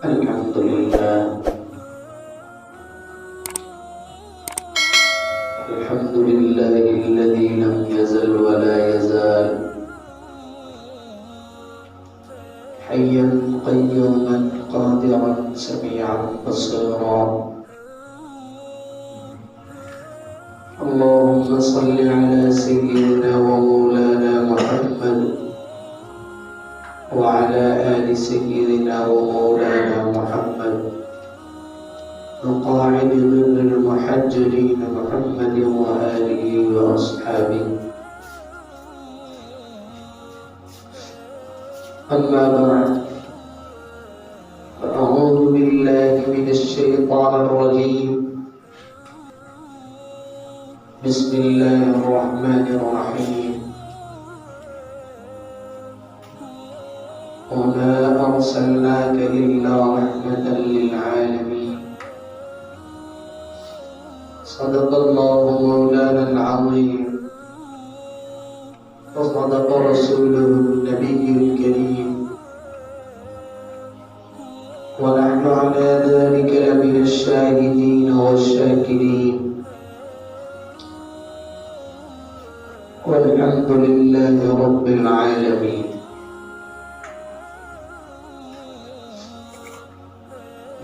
الحمد لله الحمد لله الذي لم يزل ولا يزال حيا قيوما قادرا سميعا بصيرا. اللهم صل على سيدنا ومولانا محمد وعلى آل سيدنا ومولانا محمد القاعد من المحجلين محمد وآله وأصحابه. أما بعد فأعوذ بالله من الشيطان الرجيم. بسم الله الرحمن الرحيم. وما أرسلناك إلا رحمة للعالمين. صدق الله مولانا العظيم وصدق رسوله النبي الكريم ونحن على ذلك لمن الشاهدين والشاكرين والحمد لله رب العالمين.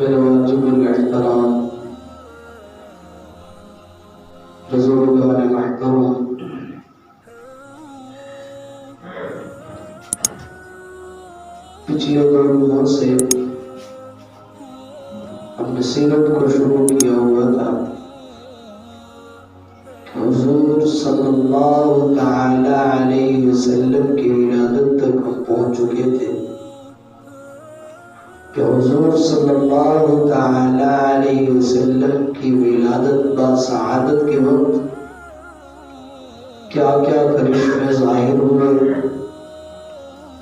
بالواجب الاحترام بزرگان محترم، پچھلے دنوں سے ہم نے سیرت کو شروع کیا ہوا تھا کہ حضور صلی اللہ تعالی علیہ وسلم کی ولادت تک ہم پہنچ چکے تھے کہ حضور صلی اللہ تعالی علیہ وسلم کی ولادت باسعادت کے وقت کیا کیا کرشمے ظاہر ہوئے،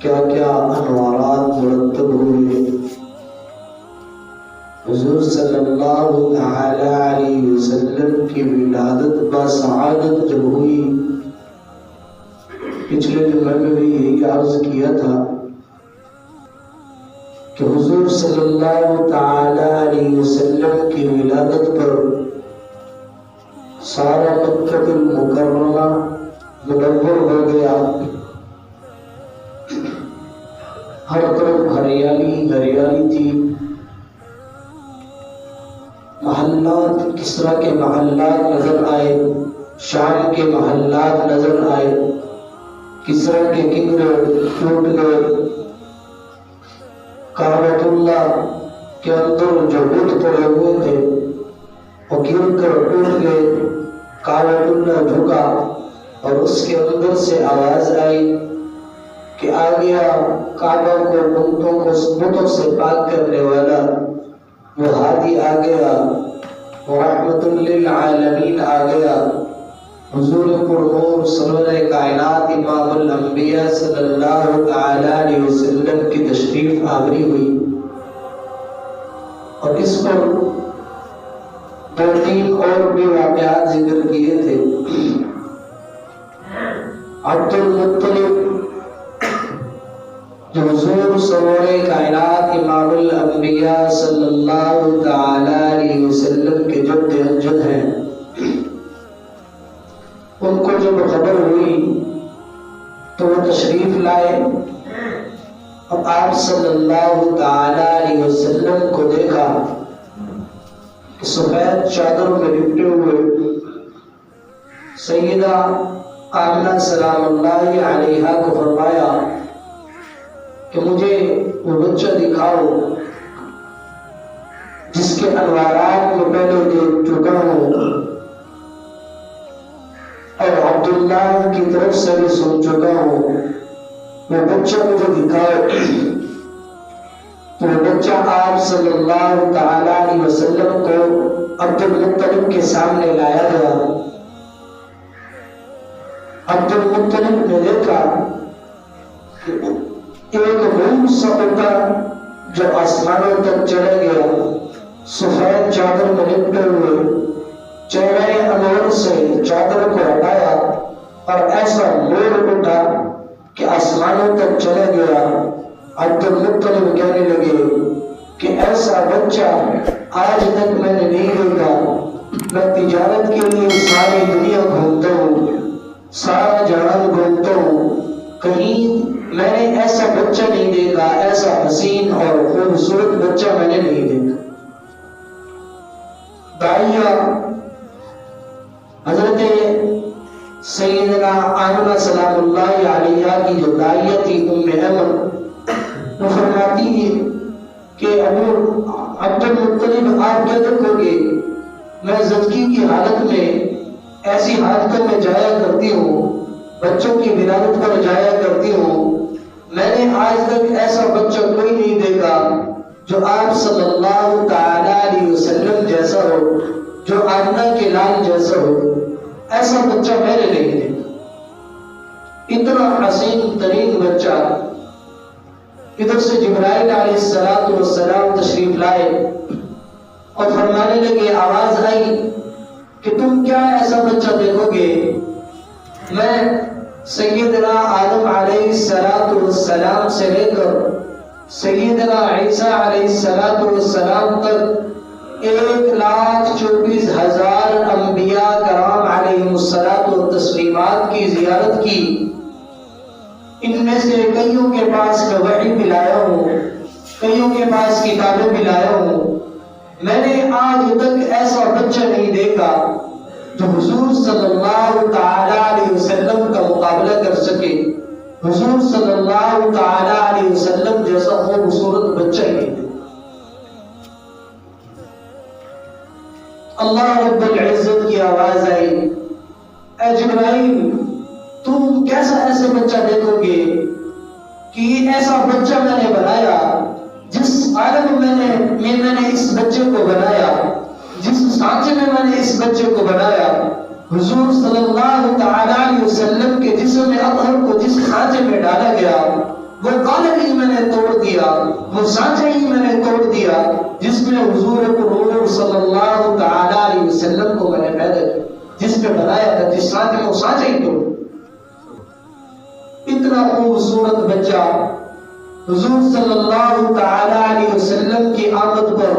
کیا کیا انوارات مرتب ہوئے. حضور صلی اللہ تعالی علیہ وسلم کی ولادت باسعادت جب ہوئی، پچھلے جمعے میں بھی یہی عرض کیا تھا کہ حضور صلی اللہ تعالی علیہ وسلم کی ولادت پر سارا مکہ المکرمہ منور ہو گیا. ہر طرف ہریالی ہریالی تھی. محلات کسرا کے محلات نظر آئے، شام کے محلات نظر آئے. کسرا کے کنگرے ٹوٹ گئے. کعبۃ اللہ کے اندر جو بت پڑے ہوئے تھے وہ گر کر ٹوٹ گئے. کعبۃ اللہ جھکا اور اس کے اندر سے آواز آئی کہ آ گیا کعبہ کو بتوں سے پاک کرنے والا، وہ ہادی آ گیا، وہ رحمت للعالمین آ گیا. حضور پرنور سرور کائنات امام الانبیاء صلی اللہ تعالی علیہ وسلم کی تشریف آوری ہوئی. اور اس پر دو تین اور بھی واقعات ذکر کیے تھے. عبد المطلب جو حضور سرور کائنات امام الانبیاء صلی اللہ تعالی علیہ وسلم کے جد امجد ہیں، ان کو جب خبر ہوئی تو وہ تشریف لائے اور آپ صلی اللہ تعالی علیہ وسلم کو دیکھا کہ سفید چادر میں لپٹے ہوئے. سیدہ آمنہ سلام اللہ علیہا کو فرمایا کہ مجھے وہ بچہ دکھاؤ جس کے انوارات میں پہلے دیکھ چکا ہوں اور عبداللہ کی طرف سے بھی سن چکا ہوں. وہ بچہ مجھے دکھاؤ. تو وہ بچہ آپ صلی اللہ تعالی علیہ وسلم کو عبد المطلب کے سامنے لایا گیا. عبد المطلب نے دیکھا کہ ایک روم سا ہوتا جو آسمانوں تک چلے گیا، سفید چادر میں لپٹے ہوئے، چہرے انور سے چادر کو ہٹایا اور ایسا نور اٹھا کہ آسمانوں تک چلا گیا. عبد المطلب کہنے لگے کہ اے بچہ آج تک میں نے نہیں دیکھا. میں تجارت کے لیے ساری دنیا گھومتا ہوں، سارا جہان گھومتا ہوں، کہیں میں نے ایسا بچہ نہیں دیکھا، ایسا حسین اور خوبصورت بچہ میں نے نہیں دیکھا. داعیہ حضرت سیدنا آمنہ سلام اللہ علیہ کی جو داعیہ تھی ام ایمن، وہ فرماتی ہے کہ ابو عبد المطلب آپ کیا دیکھو گے، میں زندگی کی حالت میں ایسی حالتوں میں جایا کرتی ہوں، بچوں کی ولادت پر جایا کرتی ہوں، میں نے آج تک ایسا بچہ کوئی نہیں دیکھا جو آپ صلی اللہ تعالی علیہ وسلم جیسا ہو، جو آمنہ کے لال جیسا ہو، ایسا بچہ میں نے نہیں دیکھا. اتنا حسین ترین بچہ. ادھر سے جبرائیل علیہ السلام تشریف لائے اور فرمانے لگے، آواز آئی کہ تم کیا ایسا بچہ دیکھو گے. میں سیدنا آدم علیہ السلام سے لے کر سیدنا عیسیٰ علیہ السلام تک 1,24,000 انبیاء کرام علیہم التسلیمات کی زیارت کی. ان میں سے کئیوں کے پاس وحی بھی لایا ہوں، کئیوں کے پاس کتابیں بھی لایا ہوں. میں نے آج تک ایسا بچہ نہیں دیکھا جو حضور صلی اللہ تعالی علیہ وسلم کا مقابلہ کر سکے. حضور صلی اللہ تعالی علیہ وسلم جیسا خوبصورت بچہ ہی نہیں. اللہ رب العزت کی آواز آئی، اے جبرائیل تم کیسا ایسا بچہ دیکھو گے کہ یہ ایسا بچہ میں نے بنایا، جس عالم میں نے اس بچے کو بنایا، جس سانچے میں نے اس بچے کو بنایا، حضور صلی اللہ تعالی علیہ وسلم کے جسم اطہر کو جس سانچے میں ڈالا گیا، وہ قالب ہی میں نے توڑ دیا، وہ سانچہ ہی میں نے توڑ دیا جس میں حضور صلی اللہ تعالی علیہ وسلم کو میں نے پیدا کیا، جس میں بنایا تھا، جس سانچے میں وہ سانچہ ہی توڑ. اتنا خوبصورت بچہ. حضور صلی اللہ تعالی علیہ وسلم کی آمد پر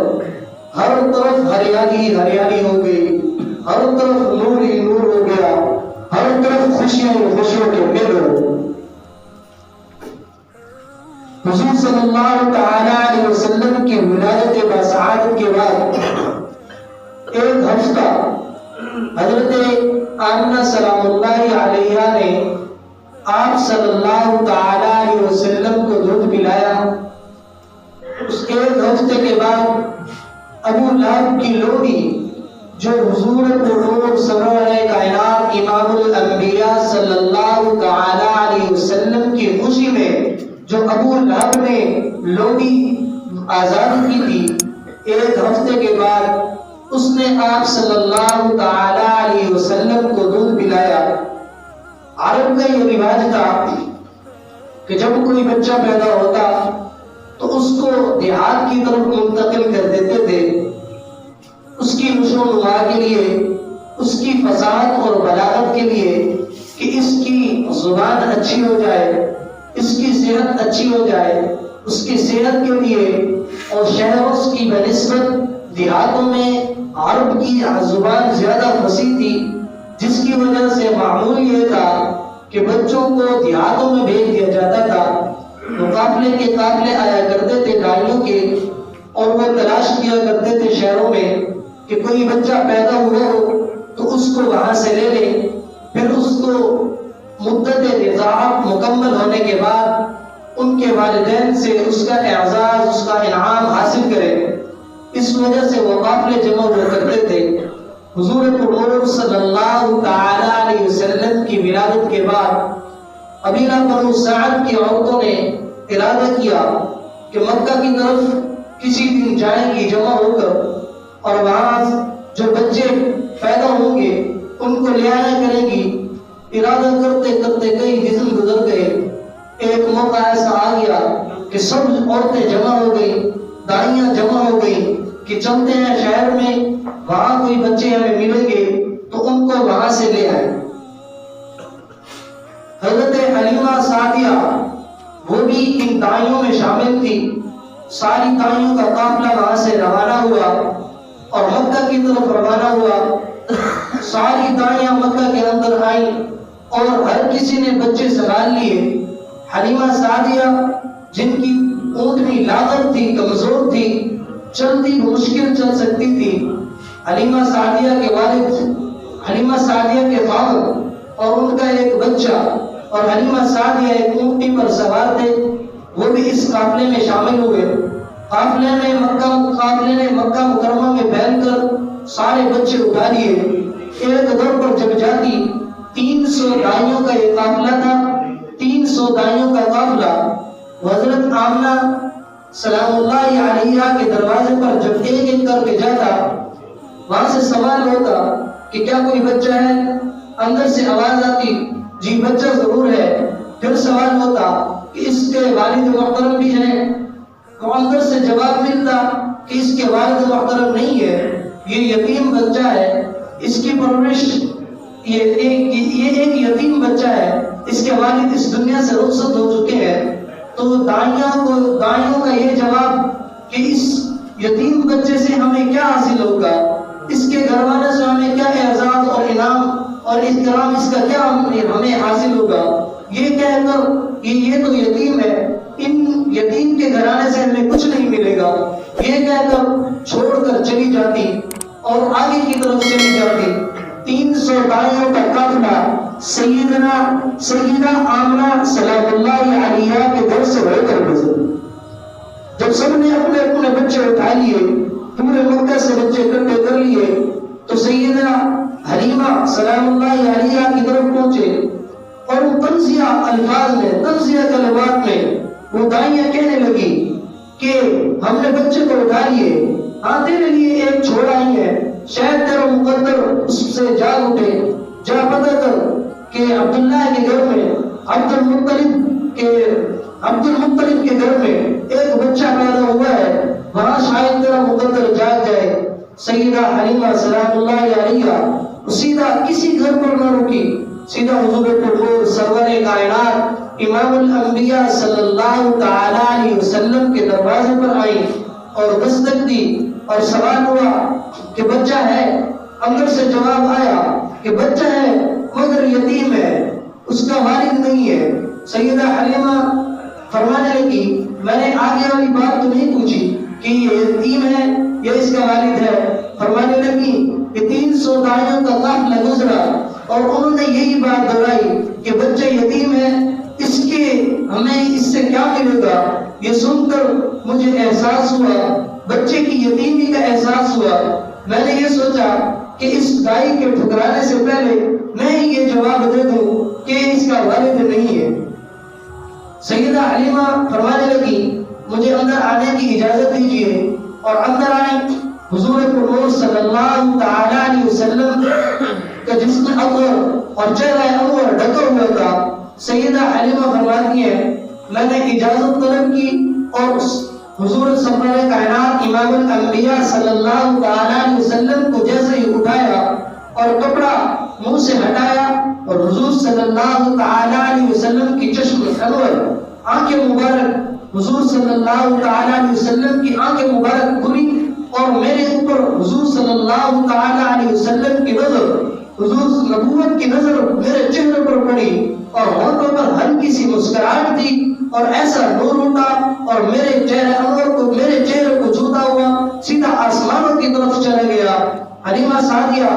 ہر طرف ہریالی ہریالی ہو گئی، ہر طرف نور ہی نور ہو گیا، ہر طرف خوشیاں خوشیوں کے میل ہو. حضور صلی اللہ تعالی علیہ وسلم کی ولادت بسعادت کے بعد 1 ہفتہ حضرت آمنہ سلام اللہ علیہ نے آپ صلی اللہ تعالی علیہ وسلم کو دودھ پلایا. اس 1 ہفتے کے بعد ابو لہب کی لوڈی جو حضور نور سرور کائنات امام الانبیاء صلی اللہ تعالی علیہ وسلم کی خوشی میں جو ابو لہب نے لوڈی آزاد کی تھی، 1 ہفتے کے بعد اس نے آپ صلی اللہ تعالی علیہ وسلم کو دودھ پلایا. عرب کا یہ رواج تھا کہ جب کوئی بچہ پیدا ہوتا تو اس کو دیہات کی طرف منتقل کر دیتے تھے، اس کی نشو و نما کے لیے، اس کی فصاحت اور بلاغت کے لیے، کہ اس کی زبان اچھی ہو جائے، اس کی صحت اچھی ہو جائے. اس کی صحت کے لیے اور شہروں کی بنسبت دیہاتوں میں عرب کی زبان زیادہ فصیح تھی، جس کی وجہ سے معمول یہ تھا کہ بچوں کو دیہاتوں میں بھیج دیا جاتا تھا. قافلے کے قافلے آیا کرتے تھے گاڑیوں کے، اور وہ تلاش کیا کرتے تھے شہروں میں کہ کوئی بچہ پیدا ہوا ہو تو اس کو وہاں سے لے لیں، پھر اس کو مدت رضاعت مکمل ہونے کے بعد ان کے والدین سے اس کا اعزاز، اس کا انعام حاصل کریں. اس وجہ سے وہ قافلے جمع ہوا کرتے تھے. حضور پرور صلی اللہ تعالی علیہ وسلم کی ولادت کے بعد قبیلہ بنو سعد کی عورتوں نے ارادہ کیا کہ مکہ کی طرف کسی دن جائیں گی جمع ہو کر، اور وہاں جو بچے پیدا ہوں گے ان کو لے آیا کریں گی. ارادہ کرتے کرتے کئی دن گزر گئے. ایک موقع ایسا آ گیا کہ سب عورتیں جمع ہو گئی، دائیاں جمع ہو گئی کہ چلتے ہیں شہر میں، وہاں کوئی بچے ہمیں ملیں گے تو ان کو وہاں سے لے آئے. حضرت حلیمہ سعدیہ وہ بھی ان دائیوں میں شامل تھی. ساری داعیوں کا قافلہ وہاں سے روانہ ہوا اور مکہ کی طرف روانہ ہوا. ساری داعیاں مکہ کے اندر آئیں اور ہر کسی نے بچے سنبھال لیے. حلیمہ سعدیہ جن کی اونٹنی لاغر تھی، کمزور تھی، چلتی مشکل چل سکتی تھی، حلیمہ سعدیہ کے والد، حلیمہ سعدیہ کے خاوند اور ان کا ایک بچہ اور حلیمہ سعدیہ ایک اونٹنی پر سوار تھے، وہ بھی اس قافلے میں شامل ہوئے. قافلے نے مکہ مکرمہ میں پھیل کر سارے بچے اٹھا لیے. ایک در پر جب جاتی 300 دائیوں کا یہ قافلہ تھا، 300 دائیوں کا قافلہ. حضرت آمنہ سلام اللہ علیہا کے دروازے پر جب ایک ایک کر کے جاتا، وہاں سے سوال ہوتا کہ کیا کوئی بچہ ہے؟ اندر سے آواز آتی جی بچہ ضرور ہے. پھر سوال ہوتا کہ اس کے والد محترم بھی ہیں؟ تو اندر سے جواب ملتا کہ اس کے والد محترم نہیں ہے، یہ یتیم بچہ ہے، اس کی پرورش یہ ایک یتیم بچہ ہے، اس کے والد اس دنیا سے رخصت ہو چکے ہیں. تو داعیوں کا یہ جواب کہ اس یتیم بچے سے ہمیں کیا حاصل ہوگا، اس کے گھر والے سے ہمیں کیا اعزاز اور انعام اور احترام، اس کا کیا ہمیں حاصل ہوگا، یہ کہہ کر کہ یہ تو یتیم ہے، ان یتیم کے گھرانے سے ہمیں کچھ نہیں ملے گا، یہ کہہ کر چھوڑ کر چلی جاتی اور آگے کی طرف چلی جاتی. 300 داعیوں کا قافلہ سیدہ آمنہ سلام اللہ علیہا کے گھر سے ہو کر گزرا. جب سب نے اپنے اپنے بچے اٹھا لیے، پورے مکہ سے بچے اکٹھے کر لیے، تو سیدہ حلیمہ سلام اللہ علیہا کی طرف پہنچے اور وہ تنزیہ الفاظ میں، تنزیہ کلمات میں وہ داعیاں کہنے لگی کہ ہم نے بچے کو اٹھا لیے، ہاں تیرے لیے ایک چھوڑ آئی ہے، شاید تیرا مقدر اس سے جاگ اٹھے، جا پتہ کر کہ عبداللہ کے گھر میں، عبد المطلب کے گھر میں ایک بچہ پیدا ہوا ہے، وہاں شاید تیرا مقدر جاگ جائے. سیدہ حلیمہ سلام اللہ علیہا سیدھا کسی گھر پر نہ رکی، سیدھا حضور پرنور سرور کائنات امام الانبیاء صلی اللہ تعالی علیہ وسلم کے دروازے پر آئی اور دستک دی اور سوال ہوا کہ بچہ ہے؟ اندر سے جواب آیا کہ بچہ ہے مگر یتیم ہے، اس کا والد نہیں ہے. سیدہ حلیمہ فرمانے لگی میں نے آگے والی بات تو نہیں پوچھی کہ یہ یتیم ہے یا اس کا والد ہے. فرمانے لگی کہ 300 داعیوں کا قافلہ گزرا اور انہوں نے یہی بات دہرائی کہ بچہ یتیم ہے، ہمیں اس سے کیا ملے گا. یہ سن کر مجھے احساس ہوا، بچے کی یتیمی کا احساس ہوا. میں نے یہ سوچا کہ اس دائی کے ٹھکرانے سے پہلے میں ہی یہ جواب دے دوں کہ اس کا والد نہیں ہے. سیدہ حلیمہ فرمانے لگی مجھے اندر آنے کی اجازت دیجیے، اور اندر آئیں. حضور پرنور صلی اللہ تعالی علیہ وسلم کا جسم انور اور چہرہ انور ڈھکا ہوا تھا. سیدہ حلیمہ فرماتی ہیں میں نے اجازت طلب کی اور حضور سرور کائنات امام الانبیاء صلی اللہ تعالی علیہ وسلم کو جیسے ہی اٹھایا اور کپڑا منہ سے ہٹایا اور حضور صلی اللہ تعالی علیہ وسلم کی چشم انور آنکھیں مبارک، حضور صلی اللہ تعالی علیہ وسلم کی آنکھیں مبارک کھلی اور میرے اوپر حضور صلی اللہ تعالی علیہ وسلم کی نظر، حضور نبوت کی نظر میرے چہرے پر پڑی اور ہونٹوں پر ہلکی سی مسکراہٹ تھی اور ایسا نور اٹھا اور میرے چہرے کو چھوتا ہوا سیدھا آسمانوں کی طرف چلا گیا. حلیمہ سعدیہ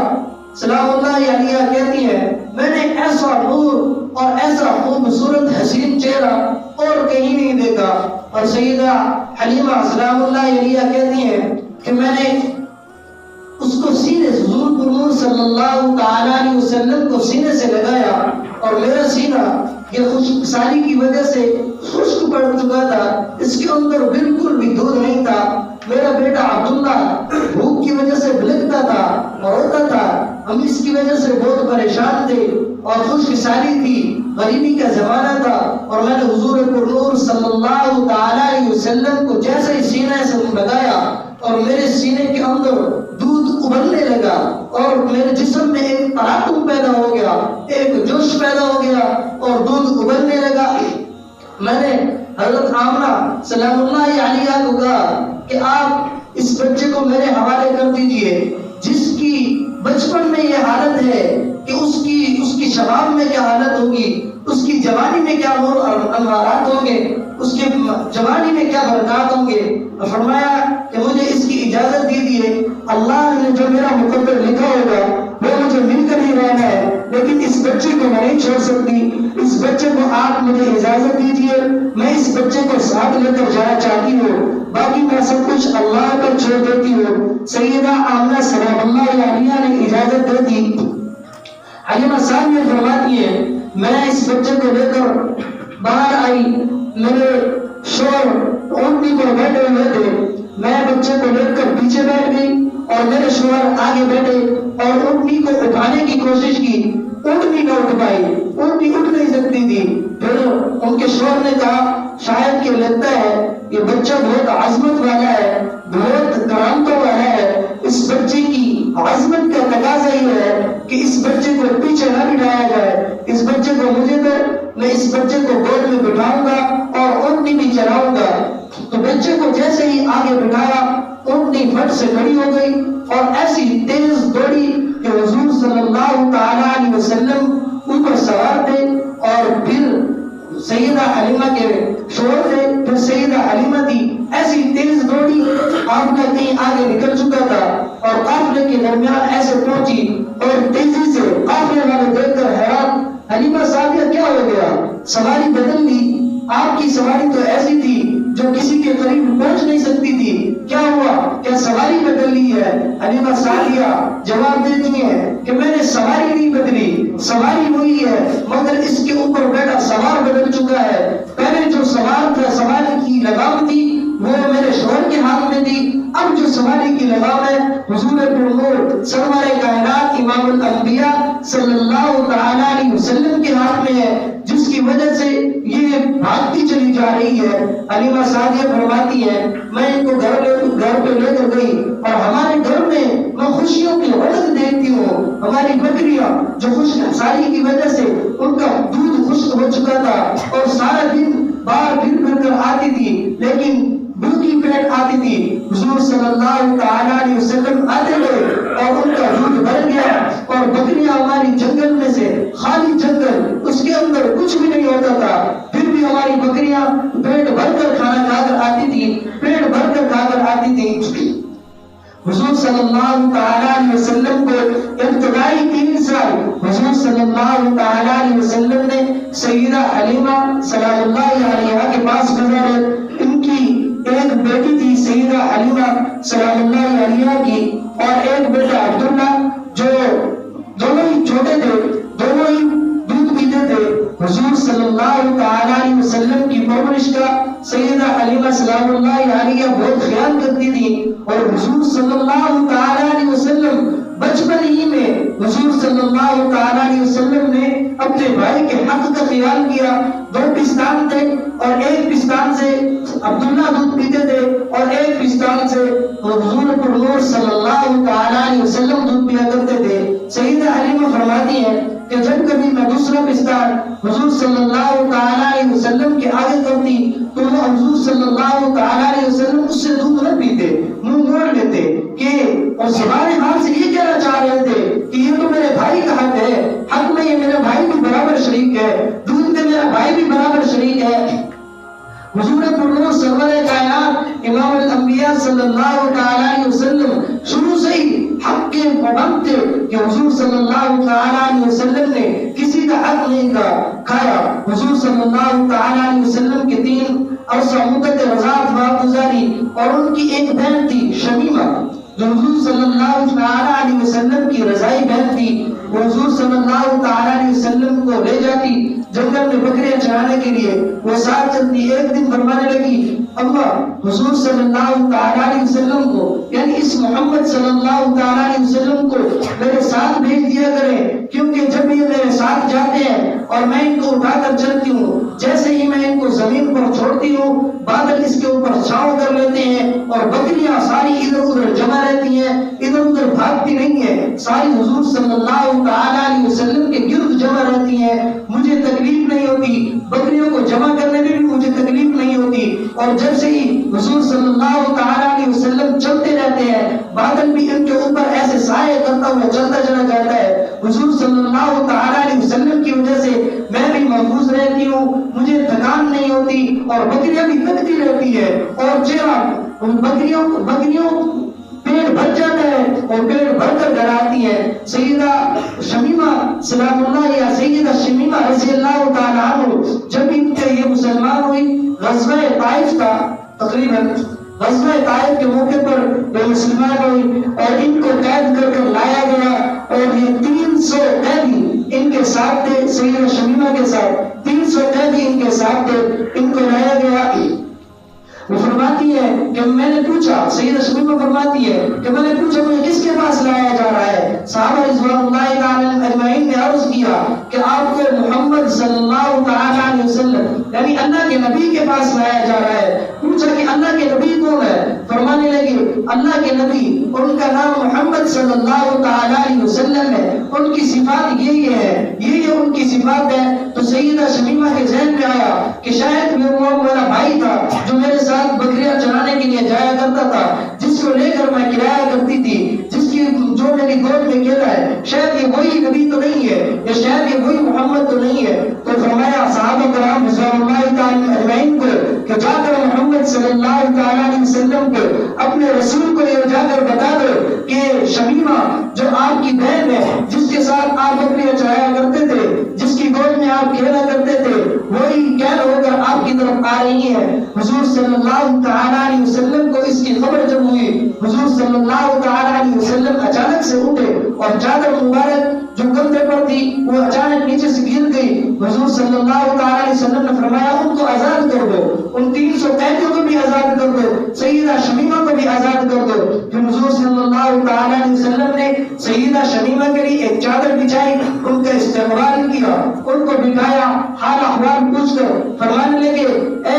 سلام اللہ علیہا کہتی ہیں میں نے ایسا نور اور ایسا خوبصورت حسین چہرہ اور کہیں نہیں دیکھا. اور سیدہ حلیمہ سلام اللہ علیہا کہتی ہیں کہ میں نے اس کو سینے سے حضور پرنور صلی اللہ تعالی علیہ وسلم کو سینے سے لگایا اور میرا سینہ یہ خشک سالی کی وجہ سے خشک پڑ چکا تھا، اس کے اندر بالکل بھی دودھ نہیں تھا. میرا بیٹا عبداللہ بھوک کی وجہ سے بلکتا تھا اور روتا تھا، ہم اس کی وجہ سے بہت پریشان تھے اور خشک سالی تھی، غریبی کا زمانہ تھا. اور میں نے حضور پرنور صلی اللہ تعالی علیہ وسلم کو جیسے ہی سینے سے لگایا اور میرے سینے کے اندر دودھ ابلنے لگا اور میرے جسم میں ایک تراکم پیدا ہو گیا، ایک جوش پیدا ہو گیا اور دودھ ابلنے لگا. میں نے حضرت آمنہ سلام اللہ علیہا کو کہا کہ آپ اس بچے کو میرے حوالے کر دیجئے، جس کی بچپن میں یہ حالت ہے کہ اس کی شباب میں کیا حالت ہوگی، اس کی جوانی میں کیا انوارات ہوں گے، اس کے جوانی میں کیا برکات ہوں گے۔ فرمایا کہ مجھے اس کی اجازت دیجیے، اللہ نے جو میرا مقدر لکھا ہوگا وہ مجھے مل کر ہی رہنا ہے، لیکن اس بچے کو میں نہیں چھوڑ سکتی، اس بچے کو آپ مجھے اجازت دیجیے، میں اس بچے کو ساتھ لے کر جانا چاہتی ہوں، باقی میں سب کچھ اللہ پر چھوڑ دیتی ہوں۔ سیدہ آمنہ سلام اللہ علیہا نے اجازت دے دی۔ حلیمہ سعدیہ فرماتی ہیں میں اس بچے کو لے کر باہر آئی، میرے شوہر اونٹنی پر بیٹھے ہوئے تھے، میں بچے کو لے کر پیچھے بیٹھ گئی اور میرے شوہر آگے بیٹھے اور اونٹنی کو اٹھانے کی کوشش کی، اونٹنی نہ اٹھ پائی، اونٹنی اٹھ نہیں سکتی تھی۔ پھر ان کے شوہر نے کہا شاید کہ لگتا ہے یہ بچہ بہت عظمت والا ہے، بہت کرامتوں والا ہے، اس بچے کی عظمت کا تقاضا یہ ہے کہ اس بچے کو پیچھے نہ بٹھایا جائے، اس بچے کو مجھے دو، میں اس بچے کو گود میں بٹھاؤں گا اور اونٹنی بھی چلاؤں گا۔ تو بچے کو جیسے ہی آگے بٹھایا، اونٹنی فٹ سے کھڑی ہو گئی اور ایسی تیز دوڑی کہ حضور صلی اللہ تعالی علیہ وسلم اوپر سوار تھے، اور پھر سیدہ حلیمہ کے شوہر تھے، پھر سیدہ حلیمہ تھی، ایسی تیز دوڑی، آپ کا کہیں آگے نکل چکا تھا اور قافلے کے درمیان ایسے پہنچی اور تیزی سے قافلے والے دیکھ کر حیران، حلیمہ سعدیہ کیا ہو گیا، سواری بدل لی، آپ کی سواری تو ایسی تھی جو کسی کے قریب پہنچ نہیں سکتی تھی، کیا ہوا، کیا سواری بدل لی ہے؟ حلیمہ سعدیہ جواب دیتی ہیں کہ میں نے سواری نہیں بدلی، سواری وہی ہے، مگر اس کے اوپر بیٹھا سوار بدل چکا ہے، پہلے جو سوار تھا، سواری کی لگام تھی وہ میرے شوہر کے ہاتھ میں تھی، اب جو سواری کی لگام ہے حضور پرنور سرور کائنات امام الانبیاء صلی اللہ تعالی علیہ وسلم کے ہاتھ میں ہے، جس کی وجہ سے یہ بھاگتی چلی جا رہی ہے۔ حلیمہ سعدیہ فرماتی ہے میں ان کو گھر پہ لے کر گئی اور ہمارے گھر میں خوشیوں کی رونق دیکھتی ہوں، ہماری بکریاں جو خشک سالی کی وجہ سے ان کا دودھ خشک ہو چکا تھا اور سارا دن باہر پھر کر آتی تھی، لیکن بھوکی پیٹ آتی تھی، حضور صلی اللہ تعالی علیہ وسلم آتے گئے اور ان کا دودھ بھر گیا اور بکریاں ہماری جنگل میں سے، خالی جنگل، اس کے اندر کچھ بھی نہیں ہوتا تھا، پھر بھی ہماری بکریاں پیٹ بھر کر کھانا کھا کر آتی تھی، پیٹ بھر کر کھا کر آتی تھی۔ حضور صلی اللہ تعالی علیہ وسلم کو ابتدائی 3 سال حضور صلی اللہ تعالی علیہ وسلم نے سیدہ حلیمہ سلام اللہ علیہا کے پاس گزارے۔ ان کی ایک بیٹی تھی سیدہ حلیمہ سلام اللہ علیہا کی اور ایک بیٹا عبداللہ، جو دونوں ہی چھوٹے تھے، دونوں ہی دودھ پیتے تھے۔ حضور صلی اللہ تعالی علیہ وسلم کی پرورش کا سیدہ حلیمہ سلام اللہ علیہا بہت خیال کرتی تھی، اور حضور صلی اللہ تعالی علیہ وسلم بچپن ہی میں حضور صلی اللہ تعالی علیہ وسلم نے اپنے بھائی کے حق کا خیال کیا۔ 2 پستان تھے اور ایک پستان سے عبداللہ دودھ پیتے تھے اور ایک پستان سے حضور پرنور صلی اللہ تعالی علیہ وسلم دودھ پیا کرتے تھے۔ سیدہ حلیمہ فرماتی ہیں کہ جب کبھی میں دوسرا پستان حضور صلی اللہ تعالی علیہ وسلم کے آگے کرتی تو وہ حضور صلی اللہ تعالی علیہ وسلم اس سے دودھ نہ پیتے، منہ موڑ لیتے کہ اور زبان حال سے یہ کہنا چاہ رہے تھے کہ یہ تو میرے بھائی کا حق ہے، حق میں یہ میرا بھائی بھی برابر شریک ہے، دودھ میں میرا بھائی بھی برابر شریک ہے۔ حضور پرنور سرور کائنات امام الانبیاء صلی اللہ تعالی علیہ وسلم شروع سے ہی حق کے پابند تھے کہ حضور صلی اللہ تعالی علیہ وسلم نے کسی کا حق نہیں کھایا۔ حضور صلی اللہ تعالی علیہ وسلم کے 3 عرصہ مدت رضاعت وہاں گزاری، اور ان کی ایک بہن تھی شمیمہ جو حضور صلی اللہ تعالی علیہ وسلم کی رضائی بہن تھی۔ وہ حضور صلی اللہ تعالی علیہ وسلم کو لے جاتی جنگل میں بکریاں چرانے کے لیے، وہ ساتھ چلتی۔ ایک دن فرمانے لگی اللہ حضور صلی اللہ تعالیٰ علیہ وسلم کو یعنی اس محمد صلی اللہ تعالیٰ علیہ وسلم کو میرے ساتھ بھیج دیا کرے، کیونکہ جب یہ میرے ساتھ جاتے ہیں اور میں ان کو اٹھا کر چلتی ہوں، جیسے ہی میں ان کو زمین پر چھوڑتی ہوں بادل اس کے اوپر چھاؤں کر لیتے ہیں اور بکریاں ساری ادھر ادھر جمع رہتی ہیں، ادھر ادھر بھاگتی نہیں ہے، ساری حضور صلی اللہ تعالیٰ علیہ وسلم کے گرد جمع رہتی ہیں، مجھے تکلیف نہیں ہوتی، بکریوں کو جمع کرنے میں بھی مجھے تکلیف نہیں ہوتی۔ اور جب سے ہی حضور صلی اللہ تعالیٰ علیہ وسلم چلتے رہتے ہیں بادل بھی ان کے اوپر ایسے سائے کرتا ہوا چلتا چلا جاتا ہے، حضور صلی اللہ تعالیٰ علیہ وسلم کی وجہ سے میں بھی محفوظ رہتی ہوں، مجھے تھکان نہیں ہوتی اور بکریاں بھی تھکتی رہتی ہے اور چہرہ بکریوں پیٹ بھر جاتا ہے اور پیٹ بھر کر گھر آتی ہے۔ سیدہ شمیمہ سلام اللہ یا سیدہ شمیمہ رضی اللہ تعالیٰ عنہ جب ان کے یہ مسلمان ہوئی، غزوہ طائف کا تقریباً غزوہ طائف کے موقع پر یہ مسلمان ہوئی اور ان کو قید کر کر لایا گیا اور یہ 300 قیدی ان کے ساتھ تھے، سیدہ شمیمہ کے ساتھ 300 قیدی ان کے ساتھ تھے، ان کو لایا گیا۔ وہ فرماتی ہے کہ میں نے پوچھا، سیدہ شمیمہ فرماتی ہے کہ میں نے پوچھا مجھے کس کے پاس لایا جا رہا ہے؟ صحابہ رضوان اللہ تعالی اجمعین نے عرض کیا کہ آپ کو محمد صلی اللہ تعالی علیہ وسلم یعنی اللہ کے نبی کے پاس لایا جا رہا ہے۔ پوچھا کہ اللہ کے نبی کون ہے؟ فرمانے لگے اللہ کے نبی ان کا نام محمد صلی اللہ تعالی علیہ وسلم ہے، ان کی صفات یہ ہے، یہ ان کی صفات ہے۔ تو سیدہ شمیمہ کے ذہن میں آیا کہ شاید وہ میرا بھائی تھا جو میرے ساتھ بکریاں چرانے کے لیے جایا کرتا تھا، جس کو لے کر میں کرایہ کرتی تھی، جس کی جو میری گود میں کھیلا ہے، شاید یہ وہی نبی تو نہیں ہے، یا شاید یہ وہی محمد تو نہیں ہے۔ تو فرمایا صحابہ کرام رضوان اللہ تعالی اجمعین کو کہ جا کر محمد صلی اللہ تعالی علیہ وسلم کو اپنے رسول کو یہ جا کر بتا دو کہ شمیمہ جو آپ کی بہن ہے، جس کے ساتھ آپ بکریاں چرایا کرتے تھے، جس کی گود میں آپ کھیلا کرتے تھے، وہی قید ہو کر آپ کی طرف آ رہی ہے۔ حضور صلی اللہ تعالی علیہ وسلم کو اس کی خبر جب ہوئی، حضور صلی اللہ تعالی علیہ وسلم اچانک سے اٹھے اور چادر مبارک جو کندھے پر تھی وہ اچانک نیچے سے گر گئی۔ حضور صلی اللہ تعالی علیہ وسلم نے فرمایا ان کو آزاد کر دو، ان 300 قیدیوں کو بھی آزاد کر دو، سیدہ شمیمہ کو بھی آزاد کر دو۔ پھر حضور صلی اللہ تعالی علیہ وسلم نے سیدہ شمیمہ کے لیے ایک چادر بچھائی، ان کا استقبال کیا، ان کو بٹھایا، حال احوال پوچھ کر فرمانے لگے اے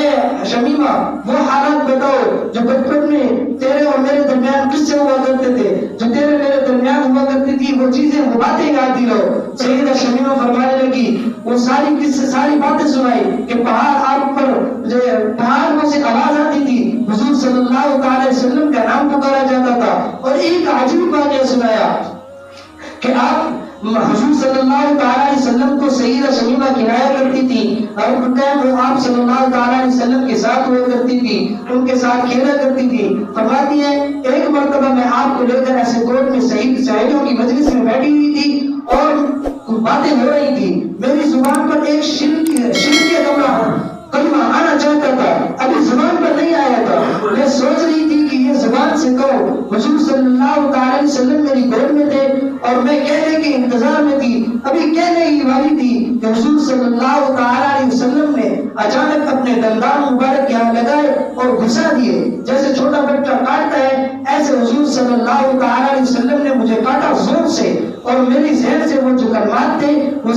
شمیمہ وہ حالات بتاؤ جو بچپن میں تیرے اور میرے درمیان کس سے ہوا کرتے تھے، جو تیرے میرے درمیان ہوا کرتی تھی، وہ چیزیں وہ باتیں یاد دلاؤ۔ سیدہ شمیمہ فرمانے لگی وہ ساری باتیں سنائی کہ پہاڑوں سے آواز آتی تھی، حضور صلی اللہ تعالی وسلم کا نام پکارا جاتا تھا، اور ایک عجیب واقعہ سنایا کہ آپ حضور صلی اللہ تعالی علیہ وسلم کو سیدہ شمیمہ کنایا کرتی تھی اور وہ آپ صلی اللہ تعالی علیہ وسلم کے ساتھ ہوا کرتی تھی، ان کے ساتھ کھیلا کرتی تھی۔ فرماتی ہے ایک مرتبہ میں آپ کو لے کر ایسے کوٹ میں سہیلیوں کی مجلس میں بیٹھی ہوئی تھی اور باتیں ہو رہی تھی، میری زبان پر ایک شرک کلمہ آنا چاہتا تھا، ابھی زبان پر نہیں آیا تھا، میں سوچ رہی تھی کہ یہ زبان سے کہو۔ حضور صلی اللہ تعالی علیہ وسلم میری گود میں تھے اور میں کہنے کے انتظار میں تھی، ابھی کہنے ہی والی تھی کہ حضور صلی اللہ تعالی علیہ وسلم نے اچانک اپنے دندان مبارک یہاں لگائے اور گھسا دیے، جیسے چھوٹا بچہ کاٹتا ہے ایسے حضور صلی اللہ تعالی علیہ وسلم نے مجھے کاٹا زور سے، اور میری ذہن سے وہ جو کلمات تھے وہ